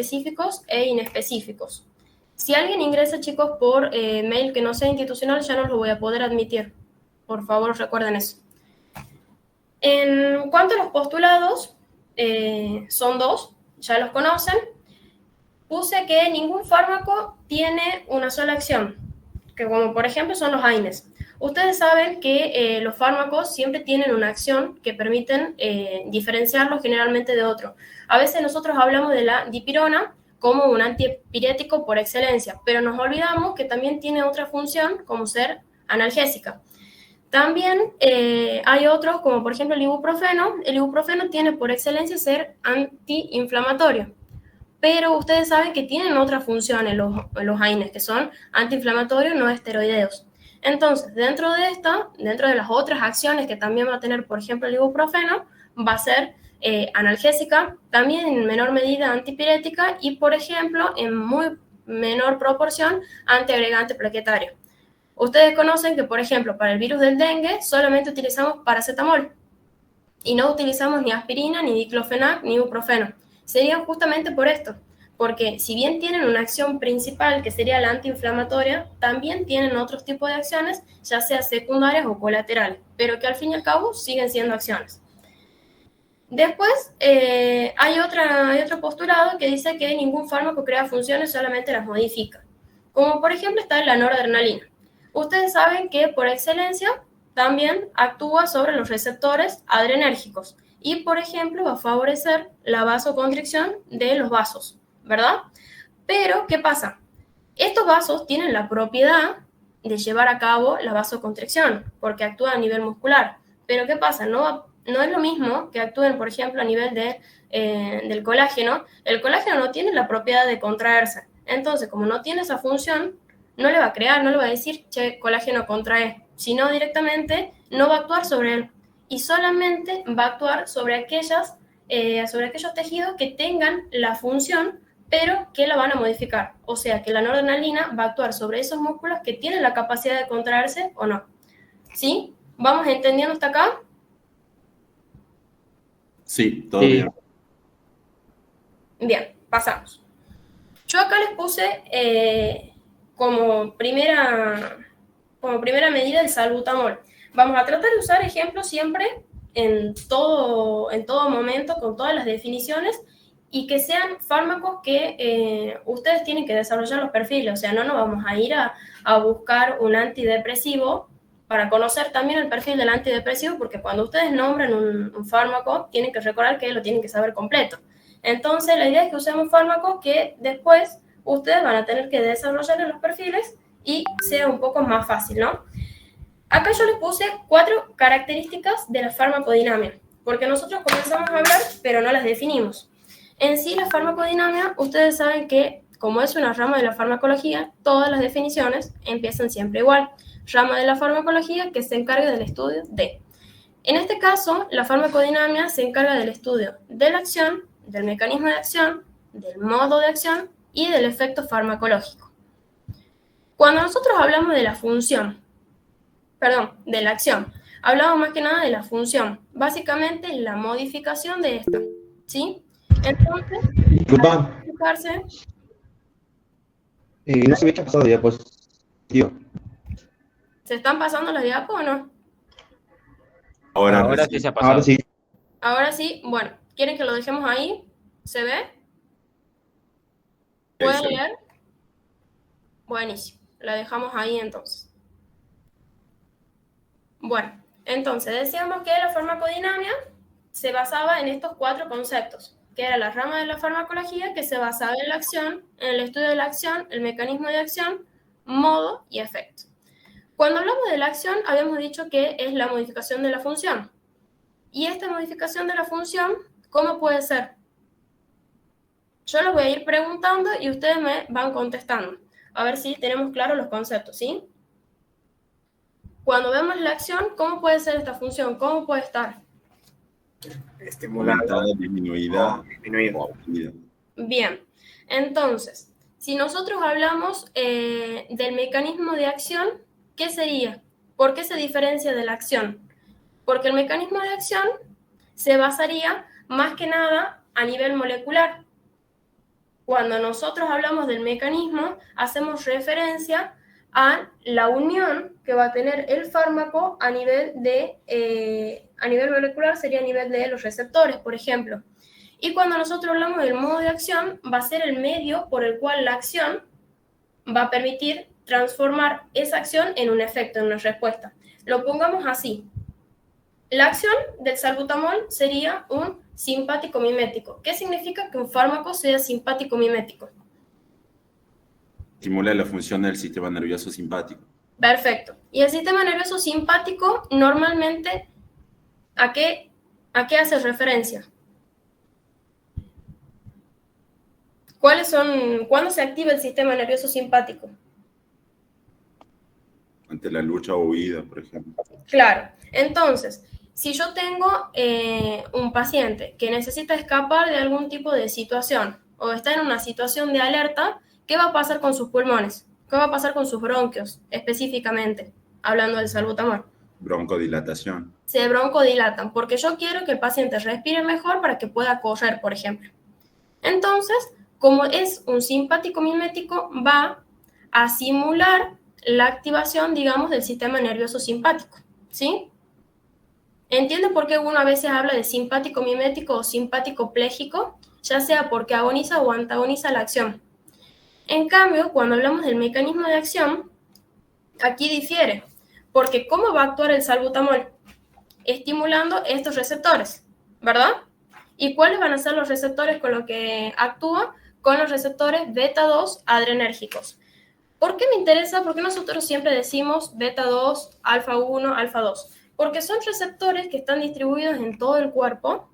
específicos e inespecíficos. Si alguien ingresa, chicos, por mail que no sea institucional, ya no lo voy a poder admitir. Por favor, recuerden eso. En cuanto a los postulados, son dos, ya los conocen. Puse que ningún fármaco tiene una sola acción, que como por ejemplo son los AINES. Ustedes saben que los fármacos siempre tienen una acción que permiten diferenciarlos generalmente de otro. A veces nosotros hablamos de la dipirona como un antipirético por excelencia, pero nos olvidamos que también tiene otra función como ser analgésica. También hay otros, como por ejemplo el ibuprofeno. El ibuprofeno tiene por excelencia ser antiinflamatorio, pero ustedes saben que tienen otras funciones los AINES, que son antiinflamatorios no esteroideos. Entonces, dentro de las otras acciones que también va a tener, por ejemplo, el ibuprofeno, va a ser analgésica, también en menor medida antipirética y, por ejemplo, en muy menor proporción, antiagregante plaquetario. Ustedes conocen que, por ejemplo, para el virus del dengue solamente utilizamos paracetamol y no utilizamos ni aspirina, ni diclofenac, ni ibuprofeno. Serían justamente por esto, porque si bien tienen una acción principal, que sería la antiinflamatoria, también tienen otros tipos de acciones, ya sea secundarias o colaterales, pero que al fin y al cabo siguen siendo acciones. Después, hay otro postulado que dice que ningún fármaco crea funciones, solamente las modifica. Como por ejemplo está la noradrenalina. Ustedes saben que por excelencia también actúa sobre los receptores adrenérgicos y, por ejemplo, va a favorecer la vasoconstricción de los vasos, ¿verdad? Pero, ¿qué pasa? Estos vasos tienen la propiedad de llevar a cabo la vasoconstricción porque actúa a nivel muscular. Pero, ¿qué pasa? No es lo mismo que actúen, por ejemplo, a nivel del colágeno. El colágeno no tiene la propiedad de contraerse. Entonces, como no tiene esa función, no le va a crear, no le va a decir, che, colágeno contrae, sino directamente no va a actuar sobre él y solamente va a actuar sobre aquellos tejidos que tengan la función, pero que la van a modificar. O sea, que la noradrenalina va a actuar sobre esos músculos que tienen la capacidad de contraerse o no. ¿Sí? ¿Vamos entendiendo hasta acá? Sí, todo bien. Bien, pasamos. Yo acá les puse como primera medida el salbutamol. Vamos a tratar de usar ejemplos siempre en todo momento, con todas las definiciones, y que sean fármacos que ustedes tienen que desarrollar los perfiles. O sea, no nos vamos a ir a buscar un antidepresivo para conocer también el perfil del antidepresivo, porque cuando ustedes nombran un fármaco, tienen que recordar que lo tienen que saber completo. Entonces, la idea es que usemos fármacos que después ustedes van a tener que desarrollar en los perfiles y sea un poco más fácil, ¿no? Acá yo les puse 4 características de la farmacodinamia, porque nosotros comenzamos a hablar, pero no las definimos. En sí, la farmacodinamia, ustedes saben que, como es una rama de la farmacología, todas las definiciones empiezan siempre igual. Rama de la farmacología que se encarga del estudio de. En este caso, la farmacodinamia se encarga del estudio de la acción, del mecanismo de acción, del modo de acción y del efecto farmacológico. Cuando nosotros hablamos de la función, de la acción, hablamos más que nada de la función, básicamente la modificación de esta, ¿sí? Entonces, Disculpa. para modificarse, No se me echa pasado ya, pues, tío. ¿se están pasando las diapos o no? Ahora sí se ha pasado. Ahora sí. Ahora sí, bueno, ¿quieren que lo dejemos ahí? ¿Se ve? ¿Pueden leer? Buenísimo, la dejamos ahí entonces. Bueno, entonces decíamos que la farmacodinamia se basaba en estos 4 conceptos, que era la rama de la farmacología que se basaba en la acción, en el estudio de la acción, el mecanismo de acción, modo y efecto. Cuando hablamos de la acción, habíamos dicho que es la modificación de la función. Y esta modificación de la función, ¿cómo puede ser? Yo les voy a ir preguntando y ustedes me van contestando. A ver si tenemos claros los conceptos, ¿sí? Cuando vemos la acción, ¿cómo puede ser esta función? ¿Cómo puede estar? Estimulada, disminuida. Bien, entonces, si nosotros hablamos del mecanismo de acción, ¿qué sería? ¿Por qué se diferencia de la acción? Porque el mecanismo de acción se basaría más que nada a nivel molecular. cuando nosotros hablamos del mecanismo, hacemos referencia a la unión que va a tener el fármaco a nivel molecular, sería a nivel de los receptores, por ejemplo. Y cuando nosotros hablamos del modo de acción, va a ser el medio por el cual la acción va a permitir transformar esa acción en un efecto, en una respuesta. Lo pongamos así. La acción del salbutamol sería un simpático mimético. ¿Qué significa que un fármaco sea simpático mimético? Estimula la función del sistema nervioso simpático. Perfecto. Y el sistema nervioso simpático normalmente, ¿a qué hace referencia? ¿Cuándo se activa el sistema nervioso simpático? Ante la lucha o huida, por ejemplo. Claro. Entonces, si yo tengo un paciente que necesita escapar de algún tipo de situación o está en una situación de alerta, ¿qué va a pasar con sus pulmones? ¿Qué va a pasar con sus bronquios, específicamente, hablando del salbutamol? Broncodilatación. Se broncodilatan, porque yo quiero que el paciente respire mejor para que pueda correr, por ejemplo. Entonces, como es un simpático mimético, va a simular la activación, digamos, del sistema nervioso simpático, ¿sí? ¿Entienden por qué uno a veces habla de simpático mimético o simpático pléjico? Ya sea porque agoniza o antagoniza la acción. En cambio, cuando hablamos del mecanismo de acción, aquí difiere, porque ¿cómo va a actuar el salbutamol? Estimulando estos receptores, ¿verdad? ¿Y cuáles van a ser los receptores con los que actúa? Con los receptores beta 2 adrenérgicos. ¿Por qué me interesa? Porque nosotros siempre decimos beta 2, alfa 1, alfa 2. Porque son receptores que están distribuidos en todo el cuerpo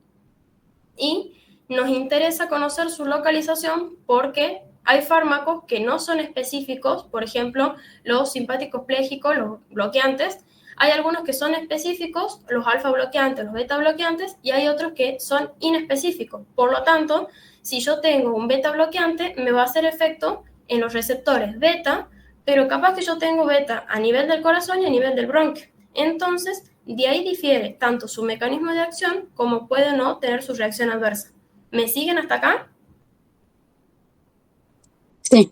y nos interesa conocer su localización porque hay fármacos que no son específicos, por ejemplo, los simpáticos plégicos, los bloqueantes. Hay algunos que son específicos, los alfa bloqueantes, los beta bloqueantes, y hay otros que son inespecíficos. Por lo tanto, si yo tengo un beta bloqueante, me va a hacer efecto en los receptores beta, pero capaz que yo tengo beta a nivel del corazón y a nivel del bronquio. Entonces, de ahí difiere tanto su mecanismo de acción como puede no tener su reacción adversa. ¿Me siguen hasta acá? Sí.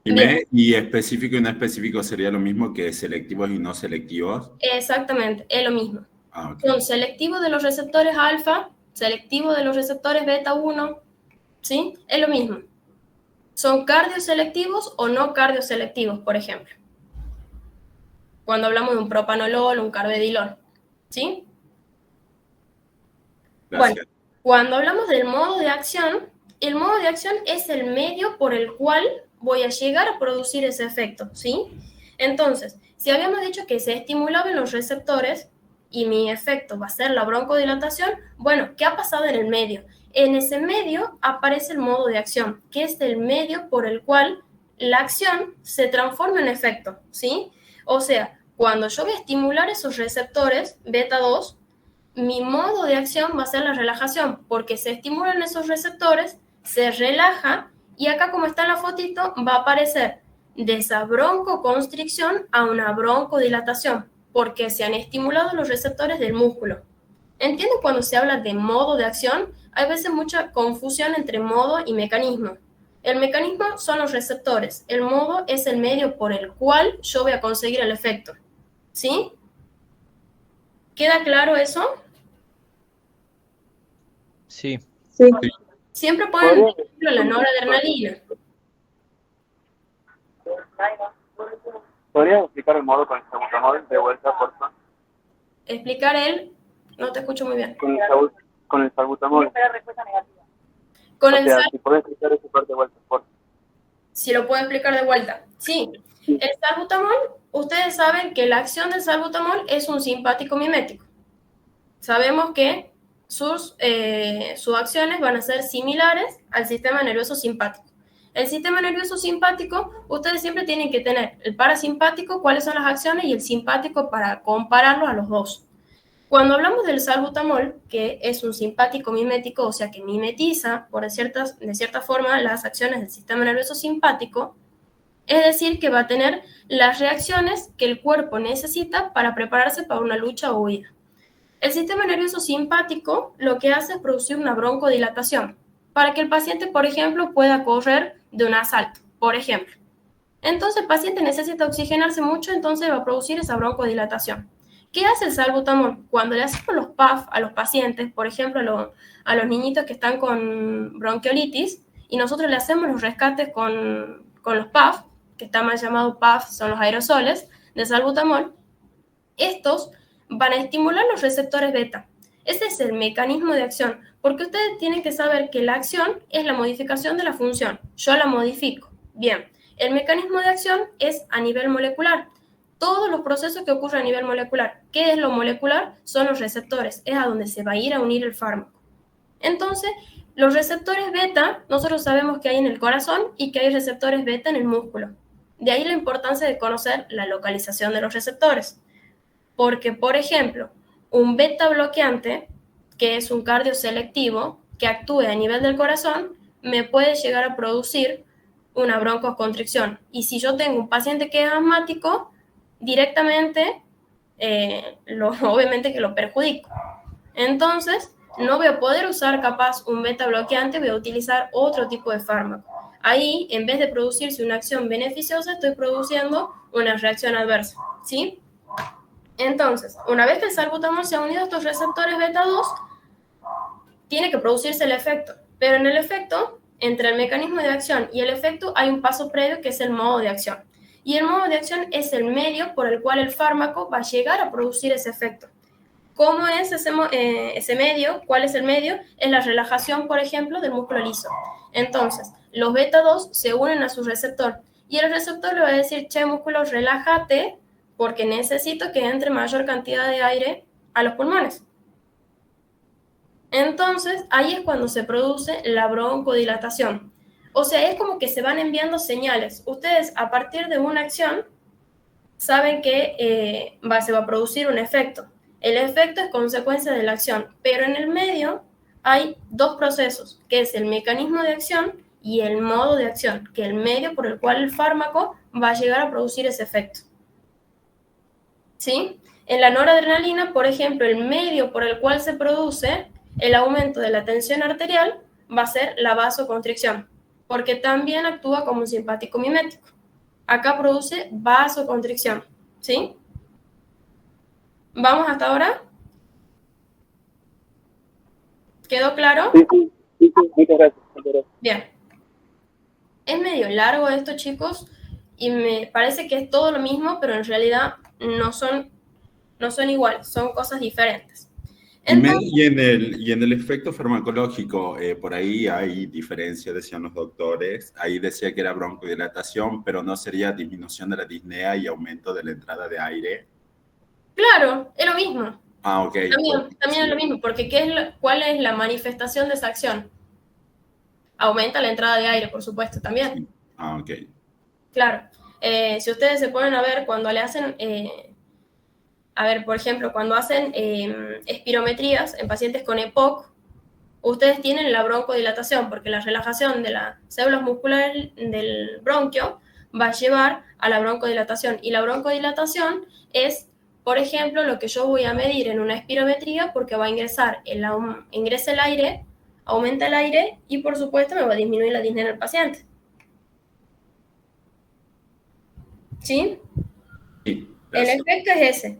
¿Y específico y no específico sería lo mismo que selectivos y no selectivos? Exactamente, es lo mismo. Ok. Son selectivos de los receptores alfa, selectivos de los receptores beta 1, ¿sí? Es lo mismo. Son cardioselectivos o no cardioselectivos, por ejemplo. Cuando hablamos de un propanolol o un carvedilol, ¿sí? Gracias. Bueno, cuando hablamos del modo de acción, el modo de acción es el medio por el cual voy a llegar a producir ese efecto, ¿sí? Entonces, si habíamos dicho que se estimulaban los receptores y mi efecto va a ser la broncodilatación, bueno, ¿qué ha pasado en el medio? En ese medio aparece el modo de acción, que es el medio por el cual la acción se transforma en efecto, ¿sí? O sea, cuando yo voy a estimular esos receptores beta 2, mi modo de acción va a ser la relajación, porque se estimulan esos receptores, se relaja, y acá como está en la fotito, va a aparecer de esa broncoconstricción a una broncodilatación, porque se han estimulado los receptores del músculo. ¿Entienden cuando se habla de modo de acción? Hay veces mucha confusión entre modo y mecanismo. El mecanismo son los receptores, el modo es el medio por el cual yo voy a conseguir el efecto, ¿sí? ¿Queda claro eso? Sí. Sí. Siempre ponen, por ejemplo, la noradrenalina. ¿Podrías explicar el modo con el salbutamol de vuelta, por favor? Explicar él, no te escucho muy bien. Con el salbutamol. Con O el sea, si podés explicar esa parte de vuelta, por favor. si lo puedo explicar de vuelta. Sí, el salbutamol, ustedes saben que la acción del salbutamol es un simpático mimético. Sabemos que sus acciones van a ser similares al sistema nervioso simpático. El sistema nervioso simpático, ustedes siempre tienen que tener el parasimpático, cuáles son las acciones, y el simpático para compararlos a los dos. Cuando hablamos del salbutamol, que es un simpático mimético, o sea que mimetiza de cierta forma las acciones del sistema nervioso simpático, es decir, que va a tener las reacciones que el cuerpo necesita para prepararse para una lucha o huida. El sistema nervioso simpático lo que hace es producir una broncodilatación. para que el paciente, por ejemplo, pueda correr de un asalto, por ejemplo. Entonces el paciente necesita oxigenarse mucho, entonces va a producir esa broncodilatación. ¿Qué hace el salbutamol? Cuando le hacemos los PAF a los pacientes, por ejemplo, a los niñitos que están con bronquiolitis, y nosotros le hacemos los rescates con los PAF, que está mal llamado PAF, son los aerosoles de salbutamol, estos van a estimular los receptores beta. Ese es el mecanismo de acción, porque ustedes tienen que saber que la acción es la modificación de la función. Yo la modifico. Bien, el mecanismo de acción es a nivel molecular. Todos los procesos que ocurren a nivel molecular. ¿Qué es lo molecular? Son los receptores. Es a donde se va a ir a unir el fármaco. Entonces, los receptores beta, nosotros sabemos que hay en el corazón y que hay receptores beta en el músculo. De ahí la importancia de conocer la localización de los receptores. Porque, por ejemplo, un beta bloqueante, que es un cardioselectivo, que actúe a nivel del corazón, me puede llegar a producir una broncoconstricción. Y si yo tengo un paciente que es asmático, directamente, obviamente que lo perjudico. Entonces, no voy a poder usar capaz un beta bloqueante, voy a utilizar otro tipo de fármaco. Ahí, en vez de producirse una acción beneficiosa, estoy produciendo una reacción adversa, ¿sí? Entonces, una vez que el salbutamol se ha unido a estos receptores beta 2, tiene que producirse el efecto. Pero en el efecto, entre el mecanismo de acción y el efecto, hay un paso previo que es el modo de acción. Y el modo de acción es el medio por el cual el fármaco va a llegar a producir ese efecto. ¿Cómo es ese medio? ¿Cuál es el medio? Es la relajación, por ejemplo, del músculo liso. Entonces, los beta 2 se unen a su receptor y el receptor le va a decir, che, músculo, relájate porque necesito que entre mayor cantidad de aire a los pulmones. Entonces, ahí es cuando se produce la broncodilatación. O sea, es como que se van enviando señales. Ustedes, a partir de una acción, saben que se va a producir un efecto. El efecto es consecuencia de la acción, pero en el medio hay dos procesos, que es el mecanismo de acción y el modo de acción, que es el medio por el cual el fármaco va a llegar a producir ese efecto. ¿Sí? En la noradrenalina, por ejemplo, el medio por el cual se produce el aumento de la tensión arterial va a ser la vasoconstricción, porque también actúa como un simpático mimético. Acá produce vasoconstricción, ¿sí? ¿Vamos hasta ahora? ¿Quedó claro? Sí, muchas gracias. Bien. Es medio largo esto, chicos, y me parece que es todo lo mismo, pero en realidad no son iguales, son cosas diferentes. Entonces, y en el efecto farmacológico, por ahí hay diferencia, decían los doctores. Ahí decía que era broncodilatación, pero no sería disminución de la disnea y aumento de la entrada de aire. Claro, es lo mismo. Ah, ok. También es lo mismo, porque ¿cuál es la manifestación de esa acción? Aumenta la entrada de aire, por supuesto, también. Sí. Ah, ok. Claro. Si ustedes se ponen a ver cuando le hacen, por ejemplo, cuando hacen espirometrías en pacientes con EPOC, ustedes tienen la broncodilatación, porque la relajación de las células musculares del bronquio va a llevar a la broncodilatación. Y la broncodilatación es, por ejemplo, lo que yo voy a medir en una espirometría, porque va a ingresa el aire, aumenta el aire y, por supuesto, me va a disminuir la disnea en el paciente. ¿Sí? Sí, el efecto es ese.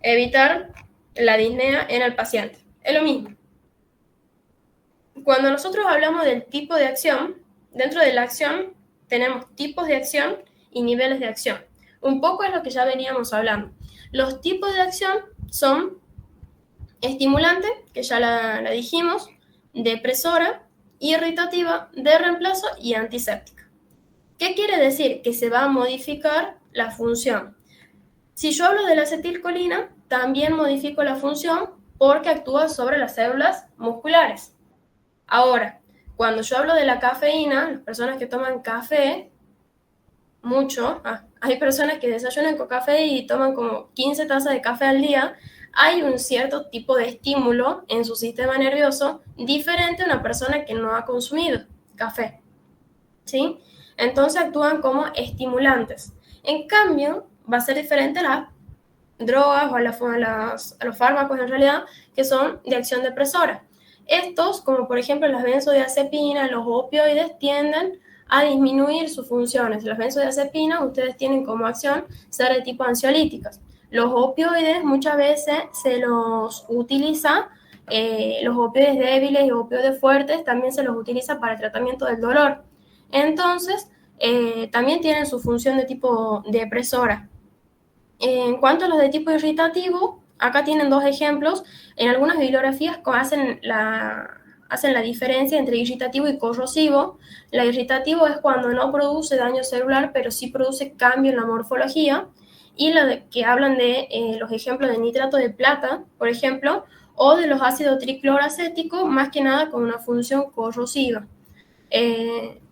Evitar la disnea en el paciente. Es lo mismo. Cuando nosotros hablamos del tipo de acción, dentro de la acción tenemos tipos de acción y niveles de acción. Un poco es lo que ya veníamos hablando. Los tipos de acción son estimulante, que ya la dijimos, depresora, irritativa, de reemplazo y antiséptica. ¿Qué quiere decir? Que se va a modificar la función. Si yo hablo de la acetilcolina, también modifico la función porque actúa sobre las células musculares. Ahora, cuando yo hablo de la cafeína, las personas que toman café, mucho, hay personas que desayunan con café y toman como 15 tazas de café al día, hay un cierto tipo de estímulo en su sistema nervioso diferente a una persona que no ha consumido café, ¿sí? Entonces actúan como estimulantes. En cambio, va a ser diferente a las drogas o a los fármacos en realidad, que son de acción depresora. Estos, como por ejemplo las benzodiazepinas, los opioides, tienden a disminuir sus funciones. Las benzodiazepinas ustedes tienen como acción ser de tipo ansiolíticas. Los opioides muchas veces se los utiliza, los opioides débiles y opioides fuertes también se los utiliza para el tratamiento del dolor. Entonces, también tienen su función de tipo depresora. En cuanto a los de tipo irritativo, acá tienen dos ejemplos. En algunas bibliografías hacen la diferencia entre irritativo y corrosivo. La irritativo es cuando no produce daño celular, pero sí produce cambio en la morfología. Y que hablan de los ejemplos de nitrato de plata, por ejemplo, o de los ácidos tricloroacéticos, más que nada con una función corrosiva.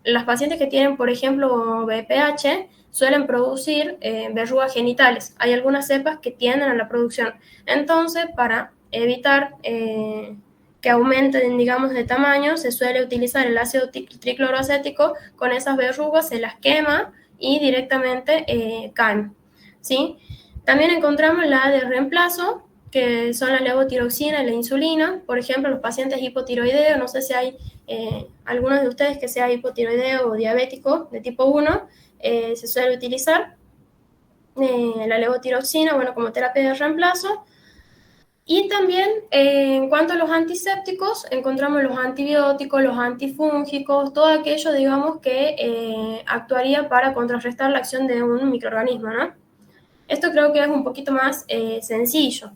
Las pacientes que tienen, por ejemplo, BPH, suelen producir verrugas genitales. Hay algunas cepas que tienden a la producción. Entonces, para evitar que aumenten, digamos, de tamaño, se suele utilizar el ácido tricloroacético. Con esas verrugas se las quema y directamente caen, ¿sí? También encontramos la de reemplazo, que son la levotiroxina y la insulina. Por ejemplo, los pacientes hipotiroideos, no sé si hay algunos de ustedes que sea hipotiroideo o diabético de tipo 1, se suele utilizar la levotiroxina, bueno, como terapia de reemplazo. Y también, en cuanto a los antisépticos, encontramos los antibióticos, los antifúngicos, todo aquello, digamos, que actuaría para contrarrestar la acción de un microorganismo, ¿no? Esto creo que es un poquito más sencillo.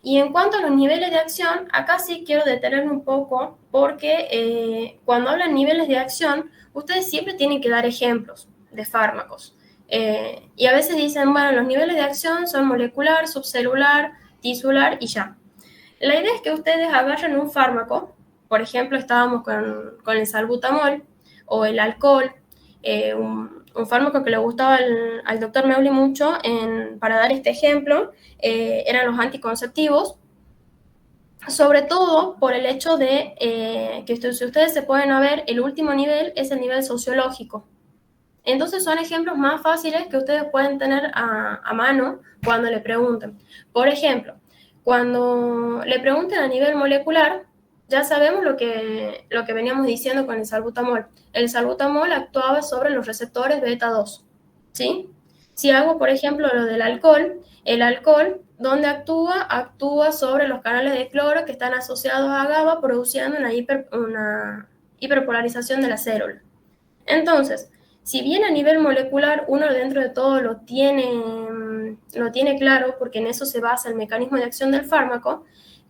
Y en cuanto a los niveles de acción, acá sí quiero detenerme un poco porque cuando hablan niveles de acción, ustedes siempre tienen que dar ejemplos de fármacos. Y a veces dicen, bueno, los niveles de acción son molecular, subcelular, tisular y ya. La idea es que ustedes agarren un fármaco, por ejemplo, estábamos con el salbutamol o el alcohol, un fármaco que le gustaba al doctor Meuli mucho, para dar este ejemplo, eran los anticonceptivos, sobre todo por el hecho de que si ustedes se pueden ver, el último nivel es el nivel sociológico. Entonces son ejemplos más fáciles que ustedes pueden tener a mano cuando le pregunten. Por ejemplo, cuando le pregunten a nivel molecular, ya sabemos lo que veníamos diciendo con el salbutamol. El salbutamol actuaba sobre los receptores beta 2, ¿sí? Si hago, por ejemplo, lo del alcohol, el alcohol, ¿dónde actúa? Actúa sobre los canales de cloro que están asociados a GABA, produciendo una hiperpolarización de la célula. Entonces, si bien a nivel molecular uno dentro de todo lo tiene claro, porque en eso se basa el mecanismo de acción del fármaco,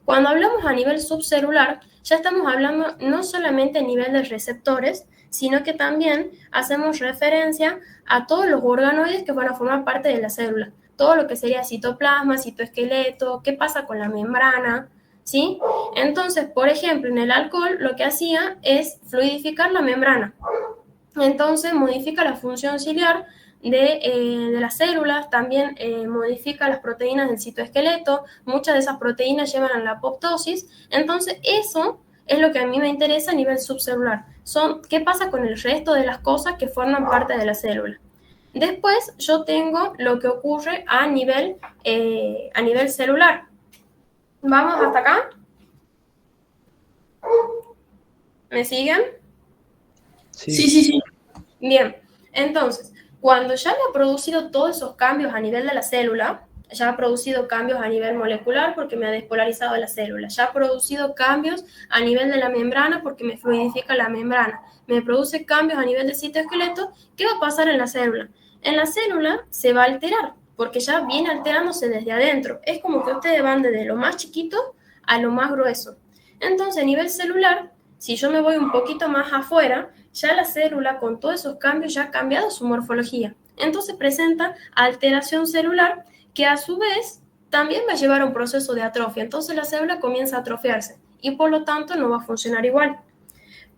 cuando hablamos a nivel subcelular, ya estamos hablando no solamente a nivel de receptores, sino que también hacemos referencia a todos los organoides que van a formar parte de la célula. Todo lo que sería citoplasma, citoesqueleto, qué pasa con la membrana, ¿sí? Entonces, por ejemplo, en el alcohol lo que hacía es fluidificar la membrana. Entonces, modifica la función ciliar de las células, también modifica las proteínas del citoesqueleto, muchas de esas proteínas llevan a la apoptosis. Entonces eso es lo que a mí me interesa a nivel subcelular, qué pasa con el resto de las cosas que forman parte de la célula. Después yo tengo lo que ocurre a nivel celular. ¿Vamos hasta acá? ¿Me siguen? Sí. Bien, entonces, cuando ya me ha producido todos esos cambios a nivel de la célula, ya ha producido cambios a nivel molecular porque me ha despolarizado la célula, ya ha producido cambios a nivel de la membrana porque me fluidifica la membrana, me produce cambios a nivel de citoesqueleto, ¿qué va a pasar en la célula? En la célula se va a alterar porque ya viene alterándose desde adentro. Es como que ustedes van desde lo más chiquito a lo más grueso. Entonces, a nivel celular, si yo me voy un poquito más afuera, ya la célula con todos esos cambios ya ha cambiado su morfología. Entonces presenta alteración celular que a su vez también va a llevar a un proceso de atrofia. Entonces la célula comienza a atrofiarse y por lo tanto no va a funcionar igual.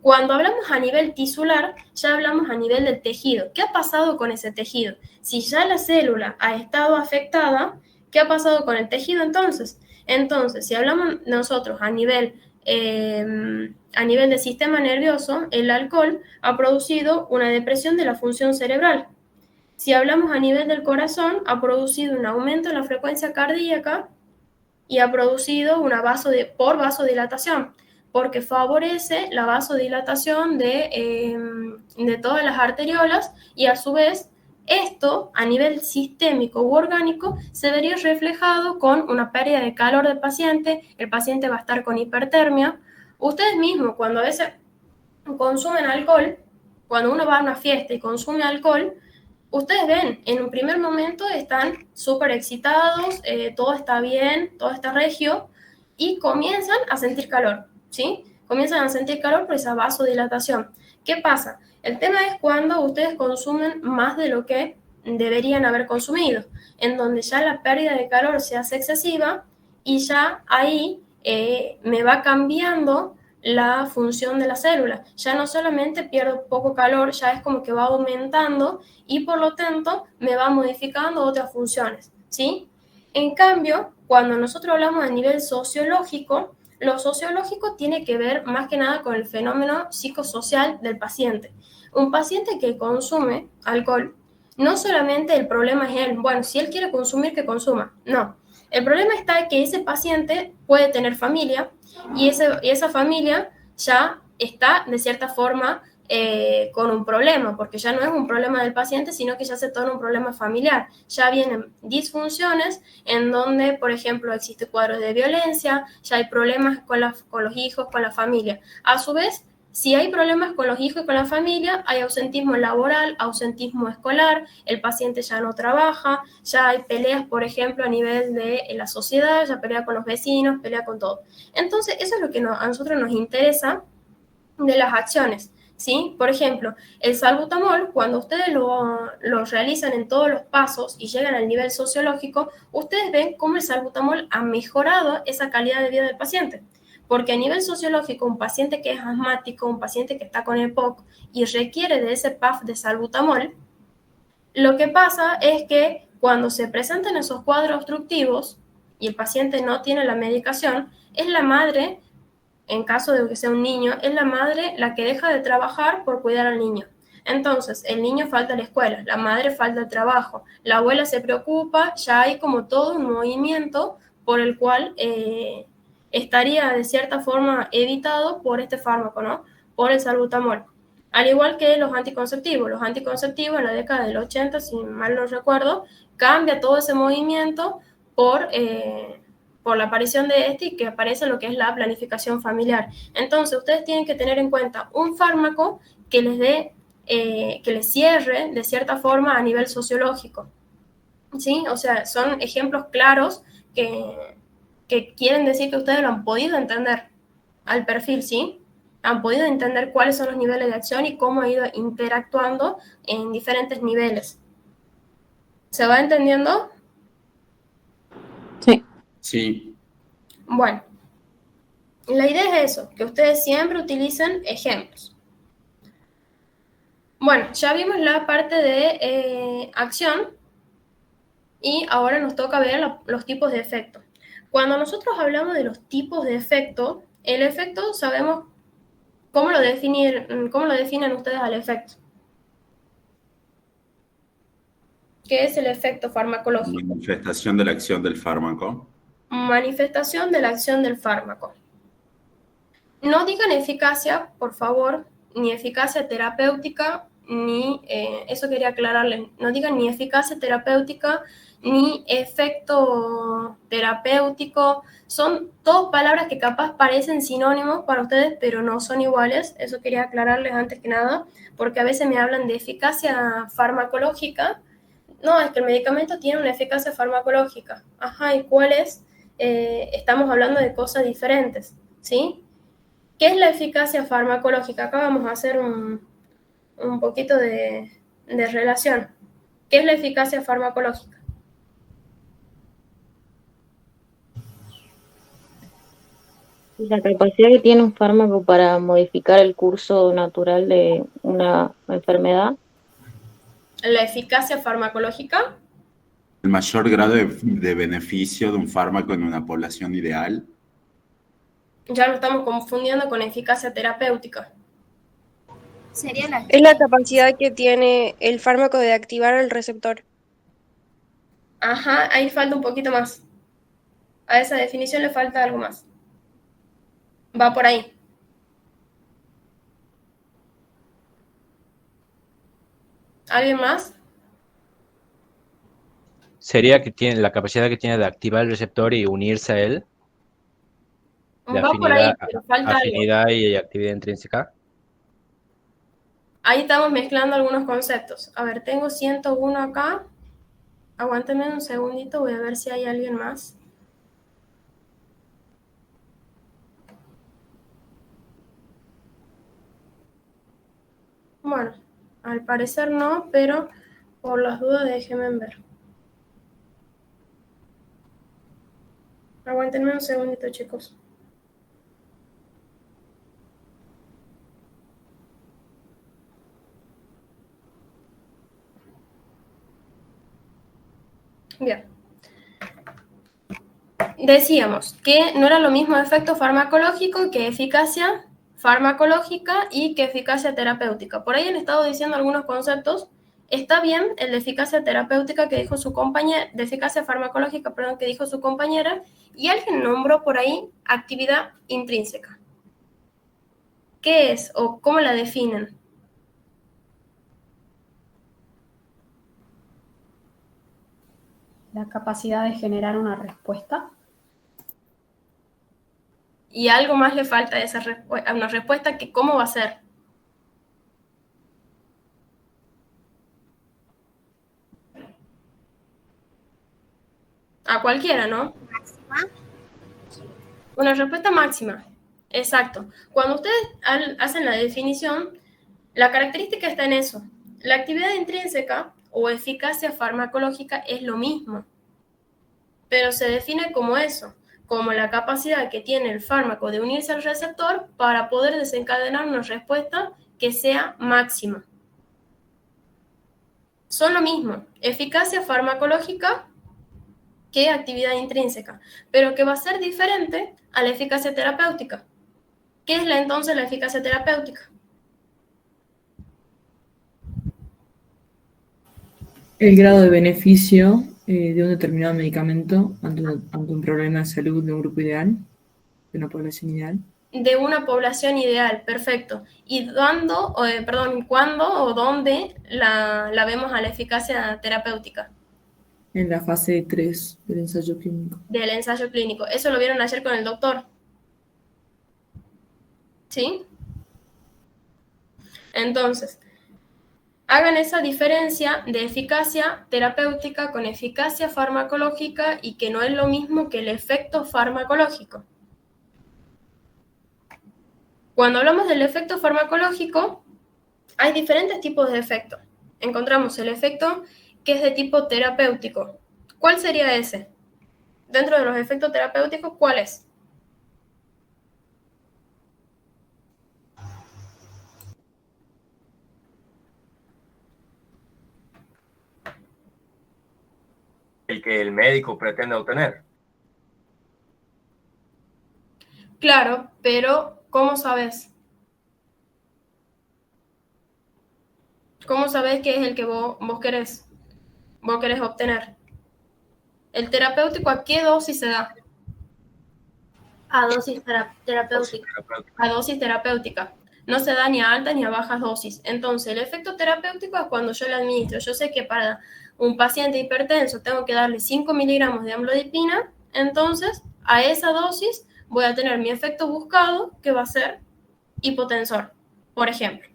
Cuando hablamos a nivel tisular, ya hablamos a nivel del tejido. ¿Qué ha pasado con ese tejido? Si ya la célula ha estado afectada, ¿qué ha pasado con el tejido entonces? Entonces, si hablamos nosotros a nivel del sistema nervioso, el alcohol ha producido una depresión de la función cerebral. Si hablamos a nivel del corazón, ha producido un aumento en la frecuencia cardíaca y ha producido una vasodilatación. porque favorece la vasodilatación de todas las arteriolas y a su vez esto a nivel sistémico u orgánico se vería reflejado con una pérdida de calor del paciente, el paciente va a estar con hipertermia. Ustedes mismos cuando a veces consumen alcohol, cuando uno va a una fiesta y consume alcohol, ustedes ven, en un primer momento están súper excitados, todo está bien, todo está regio, y comienzan a sentir calor, ¿sí? Comienzan a sentir calor por esa vasodilatación. ¿Qué pasa? El tema es cuando ustedes consumen más de lo que deberían haber consumido, en donde ya la pérdida de calor se hace excesiva y ya ahí me va cambiando la función de la célula. Ya no solamente pierdo poco calor, ya es como que va aumentando y por lo tanto me va modificando otras funciones, ¿sí? En cambio, cuando nosotros hablamos a nivel sociológico, lo sociológico tiene que ver más que nada con el fenómeno psicosocial del paciente. Un paciente que consume alcohol, no solamente el problema es él, bueno, si él quiere consumir, que consuma, no. El problema está que ese paciente puede tener familia y esa familia ya está de cierta forma con un problema, porque ya no es un problema del paciente, sino que ya se torna un problema familiar. Ya vienen disfunciones en donde, por ejemplo, existe cuadros de violencia, ya hay problemas con los hijos, con la familia. A su vez, si hay problemas con los hijos y con la familia, hay ausentismo laboral, ausentismo escolar, el paciente ya no trabaja, ya hay peleas, por ejemplo, a nivel de la sociedad, ya pelea con los vecinos, pelea con todo. Entonces, eso es lo que a nosotros nos interesa de las acciones, ¿sí? Por ejemplo, el salbutamol, cuando ustedes lo realizan en todos los pasos y llegan al nivel sociológico, ustedes ven cómo el salbutamol ha mejorado esa calidad de vida del paciente. Porque a nivel sociológico, un paciente que es asmático, un paciente que está con EPOC y requiere de ese PAF de salbutamol, lo que pasa es que cuando se presentan esos cuadros obstructivos y el paciente no tiene la medicación, es la madre, en caso de que sea un niño, es la madre la que deja de trabajar por cuidar al niño. Entonces, el niño falta a la escuela, la madre falta al trabajo, la abuela se preocupa, ya hay como todo un movimiento por el cual estaría de cierta forma evitado por este fármaco, ¿no? Por el salbutamol. Al igual que los anticonceptivos en la década del 80, si mal no recuerdo, cambia todo ese movimiento por la aparición de este y que aparece lo que es la planificación familiar. Entonces, ustedes tienen que tener en cuenta un fármaco que les dé, que les cierre de cierta forma a nivel sociológico, ¿sí? O sea, son ejemplos claros que quieren decir que ustedes lo han podido entender al perfil, ¿sí? Han podido entender cuáles son los niveles de acción y cómo ha ido interactuando en diferentes niveles. ¿Se va entendiendo? Sí. Sí. Bueno, la idea es eso, que ustedes siempre utilicen ejemplos. Bueno, ya vimos la parte de acción y ahora nos toca ver los tipos de efecto. Cuando nosotros hablamos de los tipos de efecto, el efecto sabemos cómo lo definen ustedes al efecto. ¿Qué es el efecto farmacológico? Manifestación de la acción del fármaco. Manifestación de la acción del fármaco. No digan eficacia, por favor, ni eficacia terapéutica, ni, eso quería aclararles, no digan ni eficacia terapéutica, ni efecto terapéutico. Son dos palabras que capaz parecen sinónimos para ustedes, pero no son iguales. Eso quería aclararles antes que nada, porque a veces me hablan de eficacia farmacológica. No, es que el medicamento tiene una eficacia farmacológica. Ajá, ¿y cuál es? Estamos hablando de cosas diferentes, ¿sí? ¿Qué es la eficacia farmacológica? Acá vamos a hacer un poquito de relación. ¿Qué es la eficacia farmacológica? La capacidad que tiene un fármaco para modificar el curso natural de una enfermedad. La eficacia farmacológica. El mayor grado de beneficio de un fármaco en una población ideal. Ya lo estamos confundiendo con eficacia terapéutica. Es la capacidad que tiene el fármaco de activar el receptor. Ajá, ahí falta un poquito más. A esa definición le falta algo más. Va por ahí. ¿Alguien más? Sería que tiene la capacidad que tiene de activar el receptor y unirse a él, de Va por ahí, afinidad, pero falta algo. afinidad y actividad intrínseca. Ahí estamos mezclando algunos conceptos. A ver, tengo 101 acá. Aguántame un segundito, voy a ver si hay alguien más. Bueno, al parecer no, pero por las dudas déjenme ver. Aguántenme un segundito, chicos. Bien. Decíamos que no era lo mismo efecto farmacológico que eficacia farmacológica y que eficacia terapéutica. Por ahí han estado diciendo algunos conceptos. Está bien el de eficacia terapéutica que dijo su compañera, de eficacia farmacológica, perdón, que dijo su compañera, y alguien nombró por ahí actividad intrínseca. ¿Qué es o cómo la definen? La capacidad de generar una respuesta. Y algo más le falta a esa respuesta, a una respuesta que cómo va a ser. A cualquiera, ¿no? Una respuesta máxima. Exacto. Cuando ustedes hacen la definición, la característica está en eso. La actividad intrínseca o eficacia farmacológica es lo mismo, pero se define como eso, como la capacidad que tiene el fármaco de unirse al receptor para poder desencadenar una respuesta que sea máxima. Son lo mismo, eficacia farmacológica que actividad intrínseca, pero que va a ser diferente a la eficacia terapéutica. ¿Qué es entonces la eficacia terapéutica? El grado de beneficio de un determinado medicamento ante un problema de salud de un grupo ideal, de una población ideal. De una población ideal, perfecto. ¿Y cuándo o dónde la vemos a la eficacia terapéutica? En la fase 3 del ensayo clínico. Del ensayo clínico. Eso lo vieron ayer con el doctor. ¿Sí? Entonces, hagan esa diferencia de eficacia terapéutica con eficacia farmacológica y que no es lo mismo que el efecto farmacológico. Cuando hablamos del efecto farmacológico, hay diferentes tipos de efectos. Encontramos el efecto que es de tipo terapéutico. ¿Cuál sería ese? Dentro de los efectos terapéuticos, ¿cuál es? El que el médico pretende obtener. Claro, pero ¿cómo sabes? ¿Cómo sabes qué es el que vos querés obtener? El terapéutico, ¿a qué dosis se da? A dosis terapéutica. A dosis terapéutica. No se da ni a altas ni a bajas dosis. Entonces, el efecto terapéutico es cuando yo le administro. Yo sé que para un paciente hipertenso tengo que darle 5 miligramos de amlodipina, entonces a esa dosis voy a tener mi efecto buscado, que va a ser hipotensor, por ejemplo.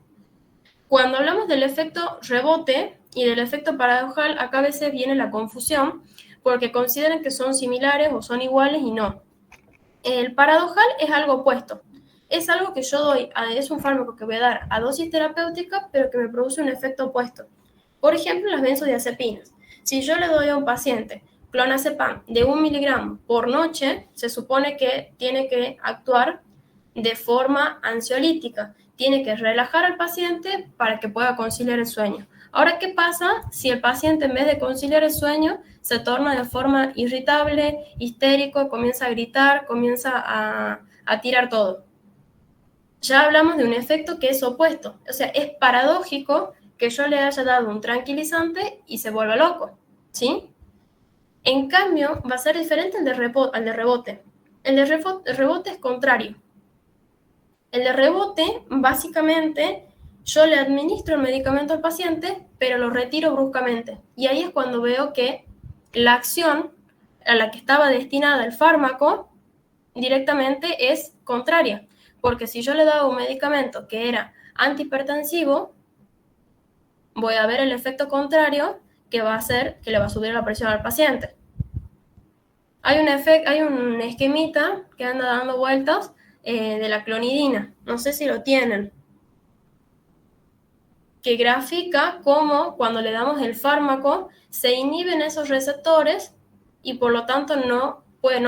Cuando hablamos del efecto rebote y del efecto paradojal, acá a veces viene la confusión, porque consideran que son similares o son iguales y no. El paradojal es algo opuesto. Es algo que yo doy, es un fármaco que voy a dar a dosis terapéutica, pero que me produce un efecto opuesto. Por ejemplo, las benzodiazepinas. Si yo le doy a un paciente clonazepam de 1 miligramo por noche, se supone que tiene que actuar de forma ansiolítica. Tiene que relajar al paciente para que pueda conciliar el sueño. Ahora, ¿qué pasa si el paciente en vez de conciliar el sueño se torna de forma irritable, histérico, comienza a gritar, comienza a tirar todo? Ya hablamos de un efecto que es opuesto. O sea, es paradójico que yo le haya dado un tranquilizante y se vuelva loco, ¿sí? En cambio, va a ser diferente al de rebote. El de rebote es contrario. El de rebote, básicamente, yo le administro el medicamento al paciente, pero lo retiro bruscamente. Y ahí es cuando veo que la acción a la que estaba destinada el fármaco directamente es contraria. Porque si yo le daba un medicamento que era antihipertensivo, voy a ver el efecto contrario que va a hacer que le va a subir la presión al paciente. Hay un esquemita que anda dando vueltas de la clonidina, no sé si lo tienen, que grafica cómo cuando le damos el fármaco se inhiben esos receptores y por lo tanto no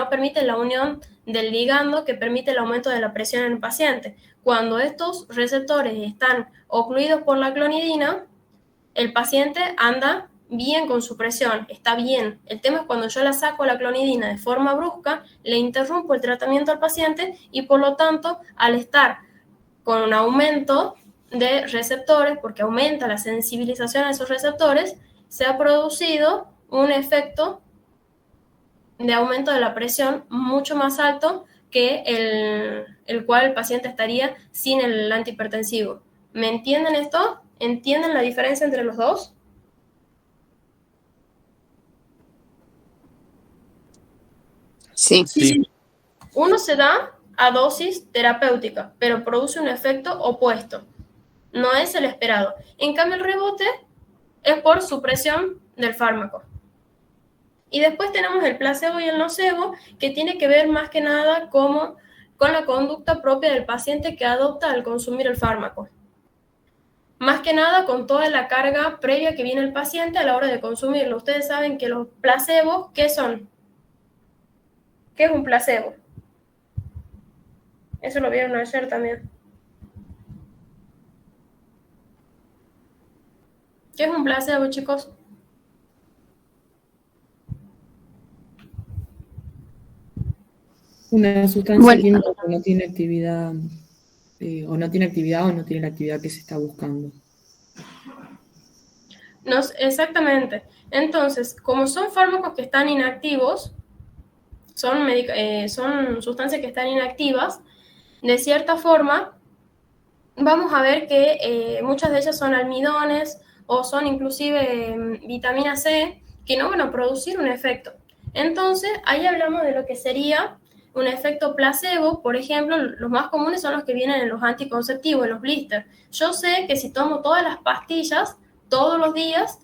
permite la unión del ligando que permite el aumento de la presión en el paciente. Cuando estos receptores están ocluidos por la clonidina, el paciente anda bien con su presión, está bien. El tema es cuando yo la saco la clonidina de forma brusca, le interrumpo el tratamiento al paciente y por lo tanto, al estar con un aumento de receptores, porque aumenta la sensibilización a esos receptores, se ha producido un efecto de aumento de la presión mucho más alto que el cual el paciente estaría sin el antihipertensivo. ¿Me entienden esto? ¿Entienden la diferencia entre los dos? Sí. Sí, Uno se da a dosis terapéutica, pero produce un efecto opuesto. No es el esperado. En cambio, el rebote es por supresión del fármaco. Y después tenemos el placebo y el nocebo, que tiene que ver más que nada con la conducta propia del paciente que adopta al consumir el fármaco. Más que nada con toda la carga previa que viene el paciente a la hora de consumirlo. Ustedes saben que los placebos, ¿qué son? ¿Qué es un placebo? Eso lo vieron ayer también. ¿Qué es un placebo, chicos? Una sustancia Bueno. química que no tiene actividad, o no tiene actividad o no tiene la actividad que se está buscando. Exactamente. Entonces, como son fármacos que están inactivos, son sustancias que están inactivas, de cierta forma, vamos a ver que muchas de ellas son almidones o son inclusive vitamina C, que no van a producir un efecto. Entonces, ahí hablamos de lo que sería un efecto placebo. Por ejemplo, los más comunes son los que vienen en los anticonceptivos, en los blisters. Yo sé que si tomo todas las pastillas todos los días,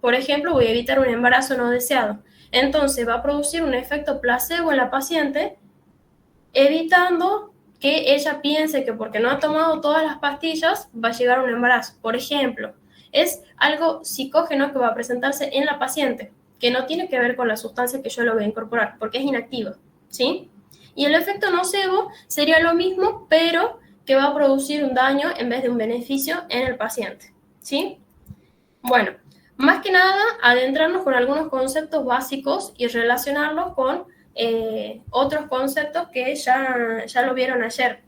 por ejemplo, voy a evitar un embarazo no deseado. Entonces, va a producir un efecto placebo en la paciente, evitando que ella piense que porque no ha tomado todas las pastillas va a llegar a un embarazo. Por ejemplo, es algo psicógeno que va a presentarse en la paciente, que no tiene que ver con la sustancia que yo le voy a incorporar, porque es inactiva, ¿sí? Y el efecto nocebo sería lo mismo, pero que va a producir un daño en vez de un beneficio en el paciente, ¿sí? Bueno, más que nada, adentrarnos con algunos conceptos básicos y relacionarlos con otros conceptos que ya lo vieron ayer.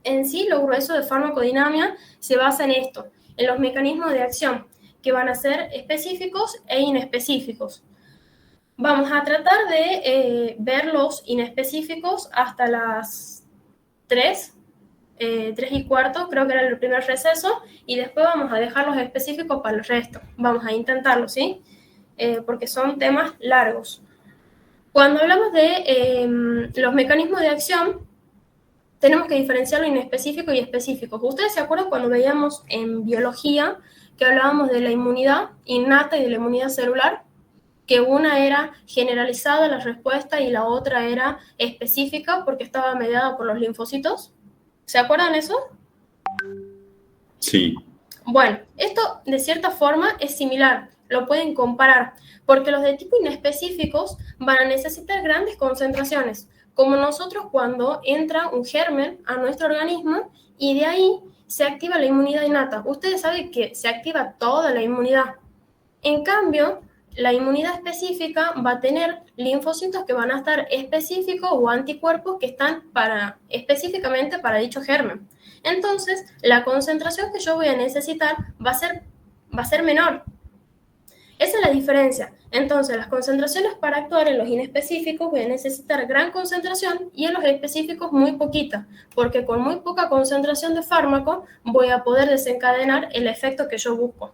En sí, lo grueso de farmacodinamia se basa en esto, en los mecanismos de acción, que van a ser específicos e inespecíficos. Vamos a tratar de ver los inespecíficos hasta las 3:15, creo que era el primer receso, y después vamos a dejar los específicos para el resto. Vamos a intentarlo, ¿sí? Porque son temas largos. Cuando hablamos de los mecanismos de acción, tenemos que diferenciar lo inespecífico y específico. ¿Ustedes se acuerdan cuando veíamos en biología que hablábamos de la inmunidad innata y de la inmunidad celular? Que una era generalizada la respuesta y la otra era específica porque estaba mediada por los linfocitos. ¿Se acuerdan eso? sí. Bueno, esto de cierta forma es similar, lo pueden comparar, porque los de tipo inespecíficos van a necesitar grandes concentraciones, como nosotros cuando entra un germen a nuestro organismo y de ahí se activa la inmunidad innata. Ustedes saben que se activa toda la inmunidad. En cambio, la inmunidad específica va a tener linfocitos que van a estar específicos o anticuerpos que están específicamente para dicho germen. Entonces, la concentración que yo voy a necesitar va a ser menor. Esa es la diferencia. Entonces, las concentraciones para actuar en los inespecíficos voy a necesitar gran concentración y en los específicos muy poquita, porque con muy poca concentración de fármaco voy a poder desencadenar el efecto que yo busco.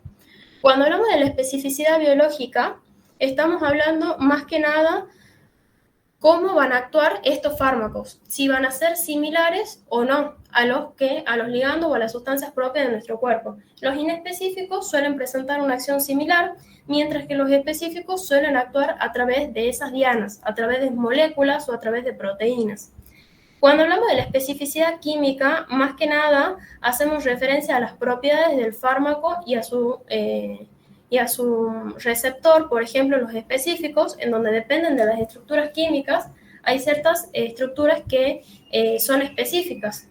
Cuando hablamos de la especificidad biológica, estamos hablando más que nada cómo van a actuar estos fármacos, si van a ser similares o no a los ligandos o a las sustancias propias de nuestro cuerpo. Los inespecíficos suelen presentar una acción similar, mientras que los específicos suelen actuar a través de esas dianas, a través de moléculas o a través de proteínas. Cuando hablamos de la especificidad química, más que nada hacemos referencia a las propiedades del fármaco y a su receptor. Por ejemplo, los específicos, en donde dependen de las estructuras químicas, hay ciertas estructuras que son específicas.